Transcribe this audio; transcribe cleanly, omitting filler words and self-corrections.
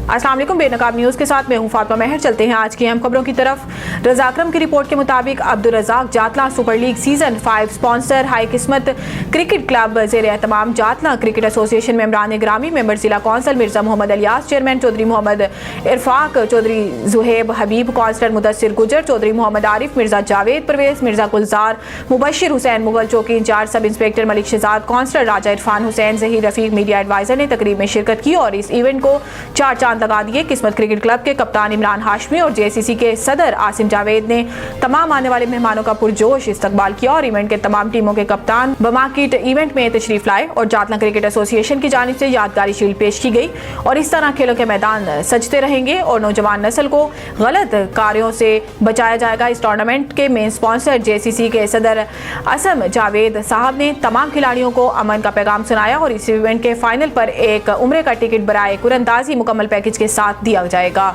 अस्सलाम वालेकुम, बेनकाब न्यूज़ के साथ मैं हूं फातिमा महर। चलते हैं आज की अहम खबरों की तरफ। रज़ा अकरम की रिपोर्ट के मुताबिक Abdul Razzaq Jatla super league season 5 sponsor high Kismat cricket club ज़ेर एहतमाम जातला क्रिकेट एसोसिएशन मेंबरान ग्रामी मेंबर जिला council Mirza Mohammad Ilyas, chairman Chaudhry Mohammad Irfaq Chaudhry, Zuhaib Habib, councillor Mudassir Gujjar, Chaudhry Mohammad Arif, Mirza Javed Parvez, Mirza गुलजार, मुबशिर हुसैन मुगल, चौकी incharge sub inspector Malik Shahzad, councillor Raja Irfan Hussain, Zaheer Rafiq media adviser ने तकरीब में शिरकत की और इस इवेंट को चार चांद लगा दिए। किस्मत क्रिकेट क्लब के कप्तान इमरान हाशमी और जेसीसी के सदर आसिम जावेद ने तमाम आने वाले मेहमानों का पुरजोश इस्तकबाल किया और इवेंट के तमाम टीमों के कप्तान बमाकिट इवेंट में तशरीफ लाए और जातला क्रिकेट एसोसिएशन की जानिब से यादगारी शील्ड पेश की गई। और इस तरह खेलों के मैदान सजते रहेंगे और नौजवान नस्ल को गलत कार्यों से बचाया जाएगा। इस टूर्नामेंट के मेन स्पॉन्सर जेसीसी के सदर आसिम जावेद साहब ने तमाम खिलाड़ियों को अमन का पैगाम सुनाया और इस इवेंट के फाइनल पर एक उम्रे का टिकट बराए कुरंदाजी मुकम्मल पैकेज के साथ दिया जाएगा।